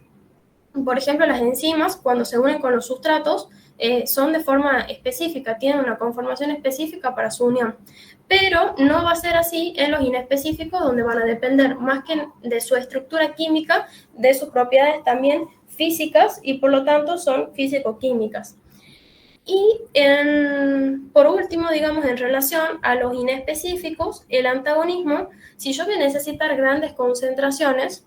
Por ejemplo, las enzimas, cuando se unen con los sustratos, son de forma específica, tienen una conformación específica para su unión. Pero no va a ser así en los inespecíficos, donde van a depender más que de su estructura química, de sus propiedades también físicas, y por lo tanto son físico-químicas. Y por último, digamos, en relación a los inespecíficos, el antagonismo, si yo voy a necesitar grandes concentraciones,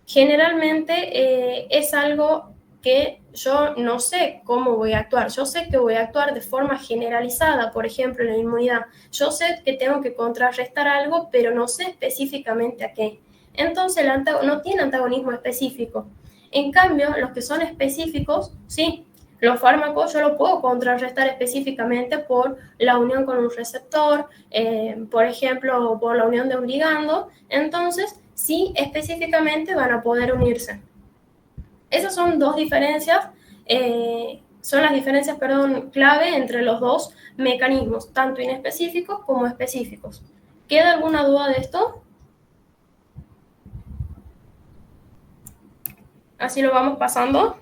generalmente es algo que yo no sé cómo voy a actuar. Yo sé que voy a actuar de forma generalizada, por ejemplo, en la inmunidad. Yo sé que tengo que contrarrestar algo, pero no sé específicamente a qué. Entonces, no tiene antagonismo específico. En cambio, los que son específicos, sí. Los fármacos yo lo puedo contrarrestar específicamente por la unión con un receptor, por ejemplo, por la unión de un ligando. Entonces, sí, específicamente van a poder unirse. Esas son dos diferencias, son las diferencias, clave entre los dos mecanismos, tanto inespecíficos como específicos. ¿Queda alguna duda de esto? Así lo vamos pasando.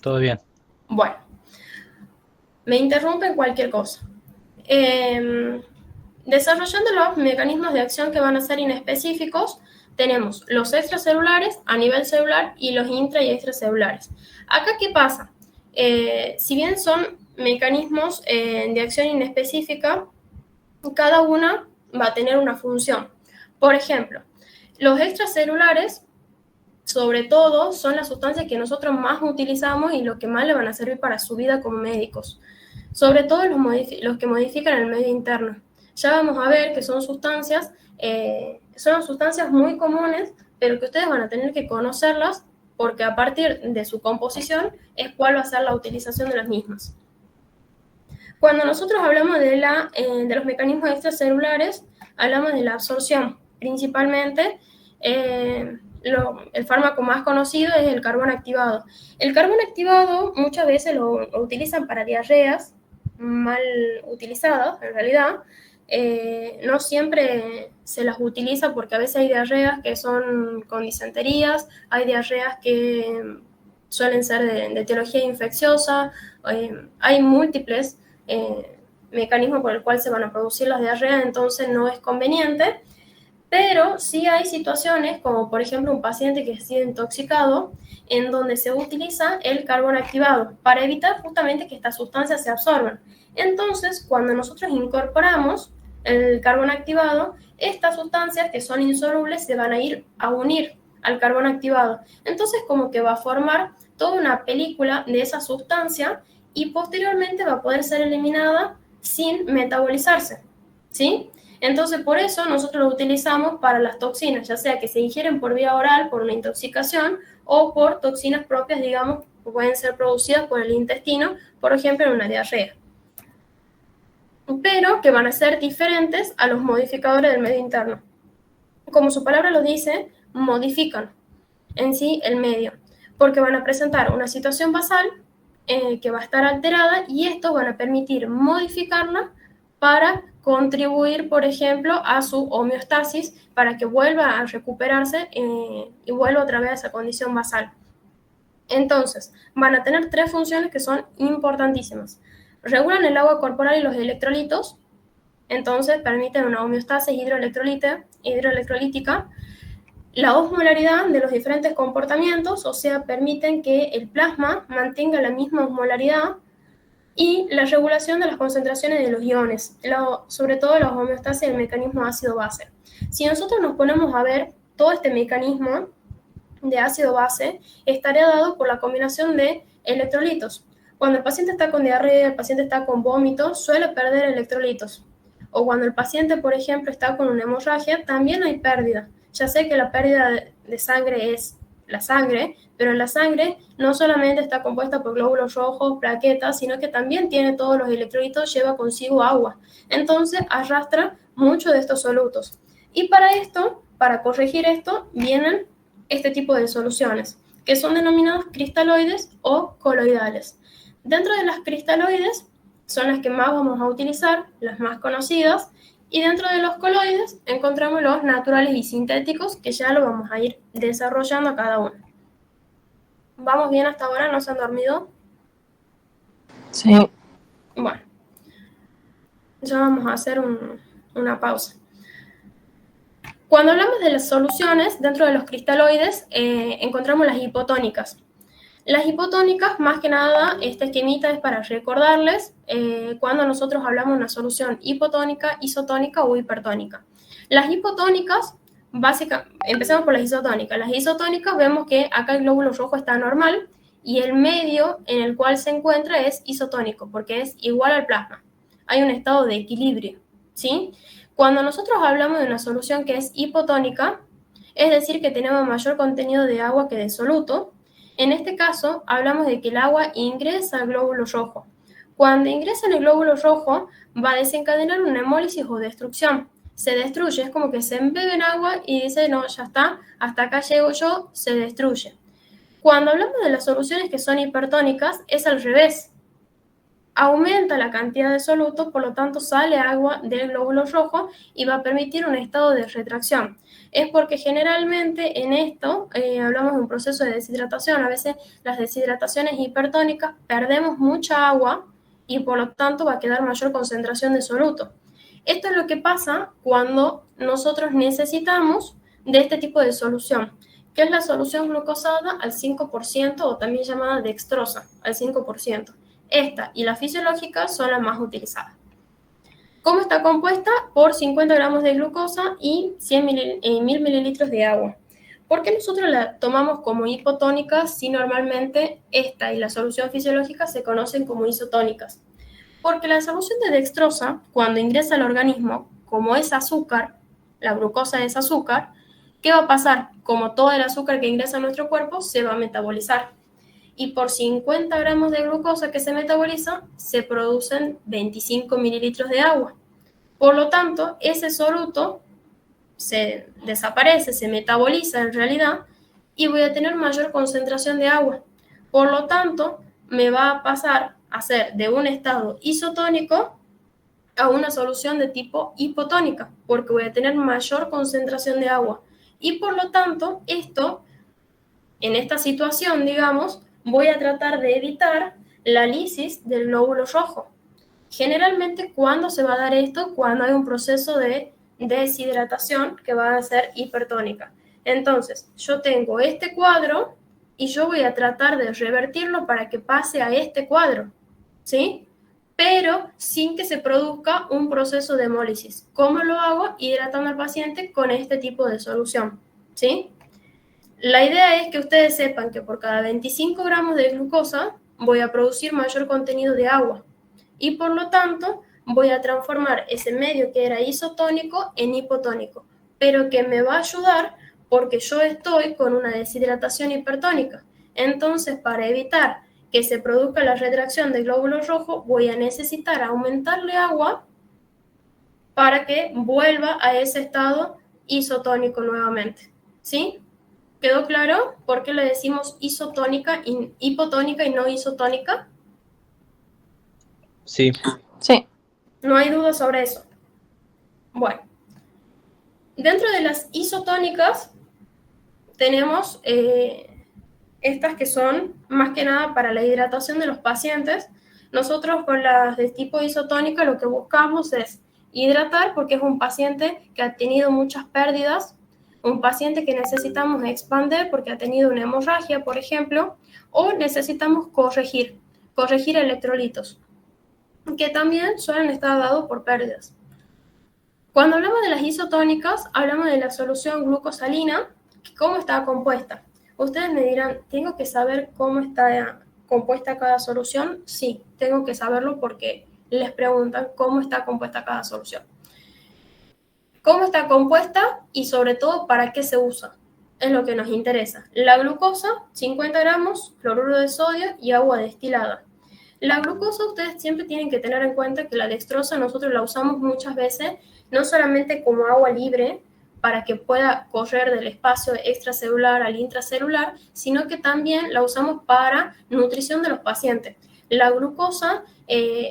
Todo bien. Bueno, me interrumpen cualquier cosa. Desarrollando los mecanismos de acción que van a ser inespecíficos, tenemos los extracelulares a nivel celular y los intra y extracelulares. Acá, ¿qué pasa? Si bien son mecanismos de acción inespecífica, cada una va a tener una función. Por ejemplo, los extracelulares, sobre todo, son las sustancias que nosotros más utilizamos y lo que más le van a servir para su vida como médicos. Sobre todo los que modifican el medio interno. Ya vamos a ver que son sustancias muy comunes, pero que ustedes van a tener que conocerlas porque a partir de su composición es cuál va a ser la utilización de las mismas. Cuando nosotros hablamos de los mecanismos extracelulares, hablamos de la absorción. Principalmente, el fármaco más conocido es el carbón activado. El carbón activado muchas veces lo utilizan para diarreas mal utilizadas, en realidad. No siempre se las utiliza porque a veces hay diarreas que son con disenterías, hay diarreas que suelen ser de etiología infecciosa, hay múltiples mecanismos por el cual se van a producir las diarreas, entonces no es conveniente. Pero sí hay situaciones, como por ejemplo un paciente que ha sido intoxicado, en donde se utiliza el carbón activado para evitar justamente que estas sustancias se absorban. Entonces, cuando nosotros incorporamos el carbón activado, estas sustancias que son insolubles se van a ir a unir al carbón activado. Entonces, como que va a formar toda una película de esa sustancia y posteriormente va a poder ser eliminada sin metabolizarse, ¿sí? Entonces, por eso nosotros lo utilizamos para las toxinas, ya sea que se ingieren por vía oral por una intoxicación o por toxinas propias, digamos, que pueden ser producidas por el intestino, por ejemplo, en una diarrea. Pero que van a ser diferentes a los modificadores del medio interno. Como su palabra lo dice, modifican en sí el medio, porque van a presentar una situación basal que va a estar alterada y estos van a permitir modificarla para contribuir, por ejemplo, a su homeostasis para que vuelva a recuperarse y vuelva otra vez a esa condición basal. Entonces, van a tener tres funciones que son importantísimas. Regulan el agua corporal y los electrolitos, entonces permiten una homeostasis hidroelectrolítica. La osmolaridad de los diferentes comportamientos, o sea, permiten que el plasma mantenga la misma osmolaridad y la regulación de las concentraciones de los iones, sobre todo la homeostasis del mecanismo ácido-base. Si nosotros nos ponemos a ver todo este mecanismo de ácido-base, estaría dado por la combinación de electrolitos. Cuando el paciente está con diarrea, el paciente está con vómitos, suele perder electrolitos. O cuando el paciente, por ejemplo, está con una hemorragia, también hay pérdida. Ya sé que la pérdida de sangre es la sangre, pero la sangre no solamente está compuesta por glóbulos rojos, plaquetas, sino que también tiene todos los electrolitos, lleva consigo agua. Entonces arrastra muchos de estos solutos. Y para esto, para corregir esto, vienen este tipo de soluciones, que son denominadas cristaloides o coloidales. Dentro de las cristaloides son las que más vamos a utilizar, las más conocidas, y dentro de los coloides encontramos los naturales y sintéticos, que ya lo vamos a ir desarrollando a cada uno. ¿Vamos bien hasta ahora? ¿No se han dormido? Sí. Bueno, ya vamos a hacer una pausa. Cuando hablamos de las soluciones, dentro de los cristaloides encontramos las hipotónicas. Las hipotónicas, más que nada, esta esquemita es para recordarles cuando nosotros hablamos de una solución hipotónica, isotónica o hipertónica. Las hipotónicas, empecemos por las isotónicas. Las isotónicas vemos que acá el glóbulo rojo está normal y el medio en el cual se encuentra es isotónico, porque es igual al plasma. Hay un estado de equilibrio, ¿sí? Cuando nosotros hablamos de una solución que es hipotónica, es decir, que tenemos mayor contenido de agua que de soluto. En este caso, hablamos de que el agua ingresa al glóbulo rojo. Cuando ingresa en el glóbulo rojo, va a desencadenar una hemólisis o destrucción. Se destruye, es como que se embebe en agua y dice, no, ya está, hasta acá llego yo, se destruye. Cuando hablamos de las soluciones que son hipertónicas, es al revés. Aumenta la cantidad de soluto, por lo tanto sale agua del glóbulo rojo y va a permitir un estado de retracción. Es porque generalmente en esto hablamos de un proceso de deshidratación. A veces las deshidrataciones hipertónicas perdemos mucha agua y por lo tanto va a quedar mayor concentración de soluto. Esto es lo que pasa cuando nosotros necesitamos de este tipo de solución, que es la solución glucosada al 5% o también llamada dextrosa al 5%. Esta y la fisiológica son las más utilizadas. ¿Cómo está compuesta? Por 50 gramos de glucosa y 1000 mililitros de agua. ¿Por qué nosotros la tomamos como hipotónica si normalmente esta y la solución fisiológica se conocen como isotónicas? Porque la solución de dextrosa, cuando ingresa al organismo, como es azúcar, la glucosa es azúcar, ¿qué va a pasar? Como todo el azúcar que ingresa a nuestro cuerpo, se va a metabolizar. Y por 50 gramos de glucosa que se metaboliza, se producen 25 mililitros de agua. Por lo tanto, ese soluto se desaparece, se metaboliza en realidad, y voy a tener mayor concentración de agua. Por lo tanto, me va a pasar a ser de un estado isotónico a una solución de tipo hipotónica, porque voy a tener mayor concentración de agua. Y por lo tanto, en esta situación, digamos, voy a tratar de evitar la lisis del glóbulo rojo. Generalmente, ¿cuándo se va a dar esto? Cuando hay un proceso de deshidratación que va a ser hipertónica. Entonces, yo tengo este cuadro y yo voy a tratar de revertirlo para que pase a este cuadro, ¿sí? Pero sin que se produzca un proceso de hemólisis. ¿Cómo lo hago? Hidratando al paciente con este tipo de solución, ¿sí? La idea es que ustedes sepan que por cada 25 gramos de glucosa voy a producir mayor contenido de agua y por lo tanto voy a transformar ese medio que era isotónico en hipotónico, pero que me va a ayudar porque yo estoy con una deshidratación hipertónica. Entonces, para evitar que se produzca la retracción del glóbulo rojo, voy a necesitar aumentarle agua para que vuelva a ese estado isotónico nuevamente, ¿sí? ¿Quedó claro por qué le decimos isotónica, hipotónica y no isotónica? Sí. Sí. No hay duda sobre eso. Bueno, dentro de las isotónicas tenemos estas que son más que nada para la hidratación de los pacientes. Nosotros con las de tipo isotónica lo que buscamos es hidratar porque es un paciente que ha tenido muchas pérdidas, un paciente que necesitamos expander porque ha tenido una hemorragia, por ejemplo, o necesitamos corregir electrolitos. que también suelen estar dados por pérdidas. Cuando hablamos de las isotónicas, hablamos de la solución glucosalina, cómo está compuesta. Ustedes me dirán, ¿tengo que saber cómo está compuesta cada solución? Sí, tengo que saberlo porque les preguntan cómo está compuesta cada solución. ¿Cómo está compuesta y sobre todo para qué se usa? Es lo que nos interesa. La glucosa, 50 gramos, cloruro de sodio y agua destilada. La glucosa, ustedes siempre tienen que tener en cuenta que la dextrosa nosotros la usamos muchas veces, no solamente como agua libre para que pueda correr del espacio extracelular al intracelular, sino que también la usamos para nutrición de los pacientes. La glucosa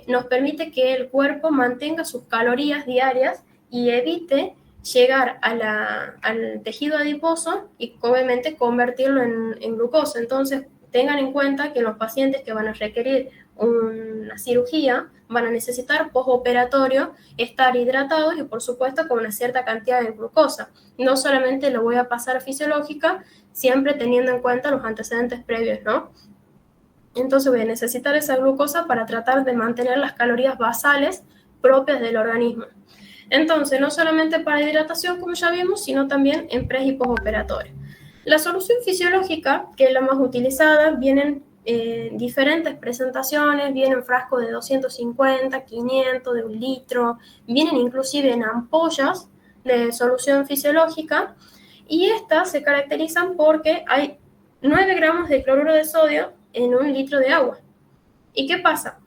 nos permite que el cuerpo mantenga sus calorías diarias y evite llegar al tejido adiposo y obviamente convertirlo en glucosa. Entonces, tengan en cuenta que los pacientes que van a requerir una cirugía van a necesitar postoperatorio estar hidratados y por supuesto con una cierta cantidad de glucosa. No solamente lo voy a pasar a fisiológica, siempre teniendo en cuenta los antecedentes previos, ¿no? Entonces voy a necesitar esa glucosa para tratar de mantener las calorías basales propias del organismo. Entonces, no solamente para hidratación, como ya vimos, sino también en pre y postoperatorio. La solución fisiológica, que es la más utilizada, vienen diferentes presentaciones, vienen frascos de 250, 500, de 1 litro, vienen inclusive en ampollas de solución fisiológica, y estas se caracterizan porque hay 9 gramos de cloruro de sodio en 1 litro de agua. ¿Y qué pasa?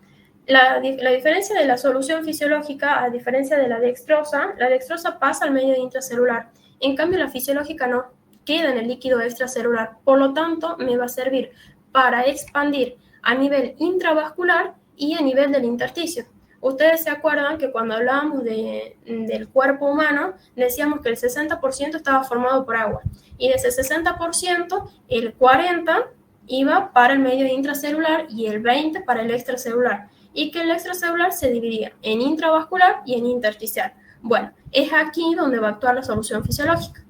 La diferencia de la solución fisiológica, a diferencia de la dextrosa pasa al medio intracelular. En cambio, la fisiológica no, queda en el líquido extracelular. Por lo tanto, me va a servir para expandir a nivel intravascular y a nivel del intersticio. Ustedes se acuerdan que cuando hablábamos del cuerpo humano, decíamos que el 60% estaba formado por agua. Y de ese 60%, el 40% iba para el medio intracelular y el 20% para el extracelular. Y que el extracelular se dividía en intravascular y en intersticial. Bueno, es aquí donde va a actuar la solución fisiológica.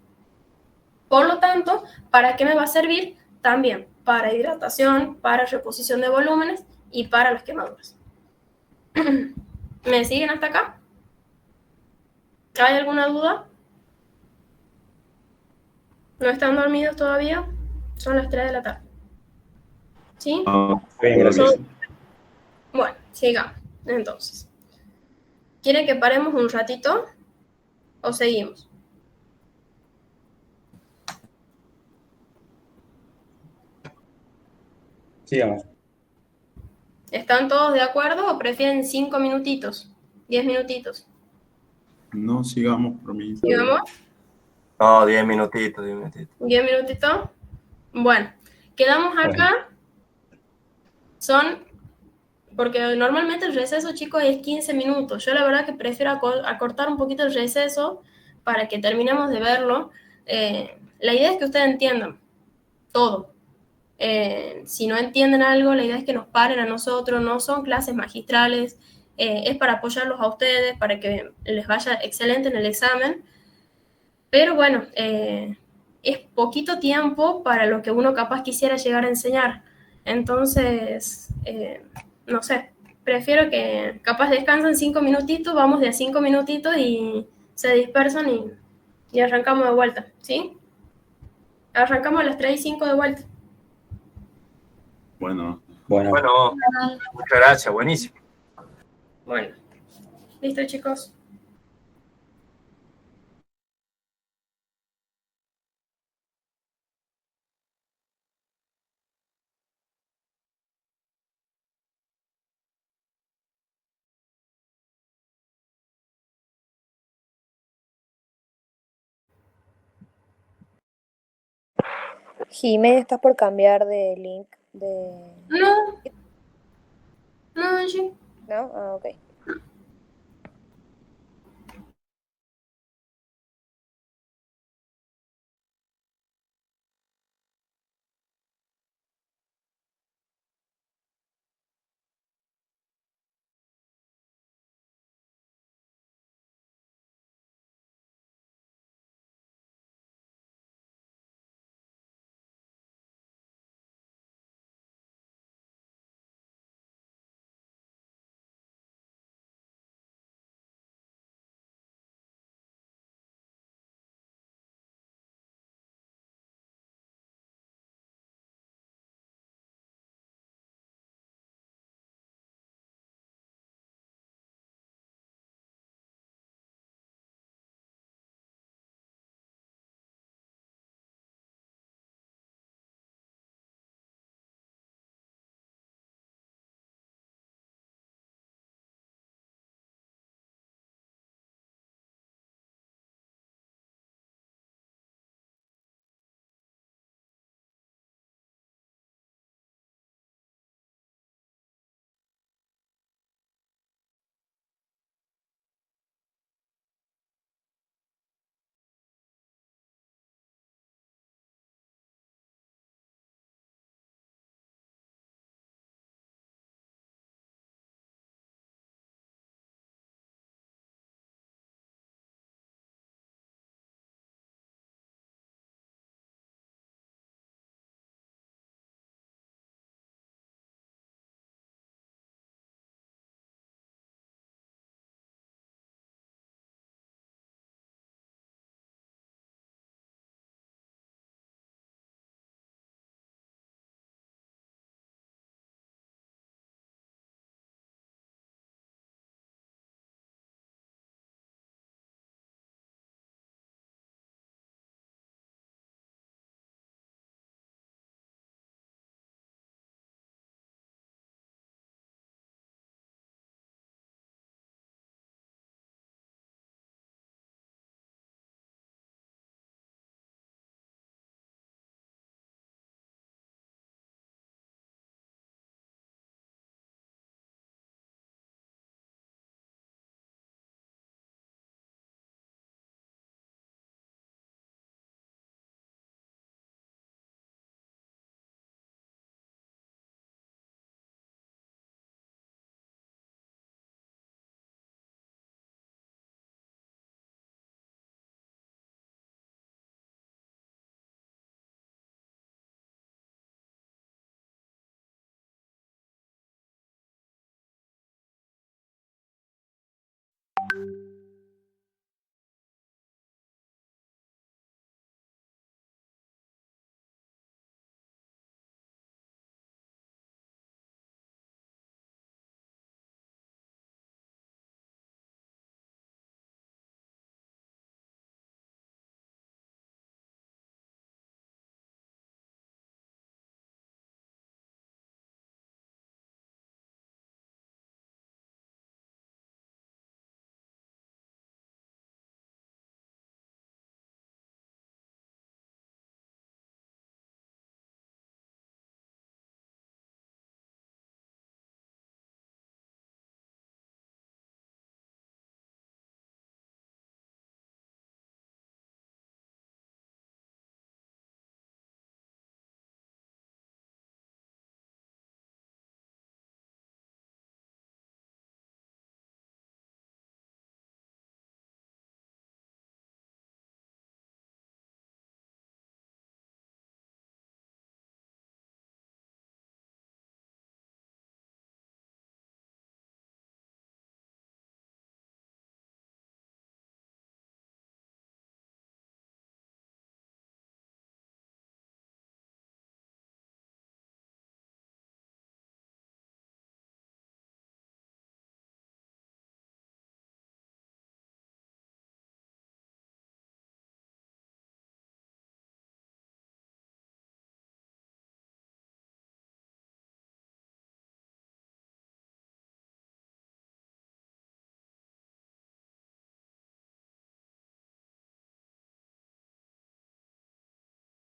Por lo tanto, ¿para qué me va a servir? También para hidratación, para reposición de volúmenes y para las quemaduras. ¿Me siguen hasta acá? ¿Hay alguna duda? ¿No están dormidos todavía? Son las 3 de la tarde. ¿Sí? Bien, gracias. Bueno, sigamos. Entonces, ¿quieren que paremos un ratito o seguimos? Sigamos. ¿Están todos de acuerdo o prefieren 5 minutitos? 10 minutitos. No, sigamos por mí. ¿Sigamos? No, 10 minutitos, 10 minutitos. 10 minutitos. Bueno, quedamos acá. Son, porque normalmente el receso, chicos, es 15 minutos. Yo la verdad que prefiero acortar un poquito el receso para que terminemos de verlo. La idea es que ustedes entiendan todo. Si no entienden algo, la idea es que nos paren a nosotros. No son clases magistrales, es para apoyarlos a ustedes, para que les vaya excelente en el examen. Pero bueno, es poquito tiempo para lo que uno capaz quisiera llegar a enseñar. Entonces, no sé, prefiero que capaz descansen 5 minutitos, vamos de a 5 minutitos y se dispersan y arrancamos de vuelta, ¿sí? Arrancamos a las 3 y 5 de vuelta. Bueno. Bueno, muchas gracias, buenísimo. Bueno, listo, chicos. Jimé, ¿estás por cambiar de link de...? No, Angie. ¿No? Ah, ok.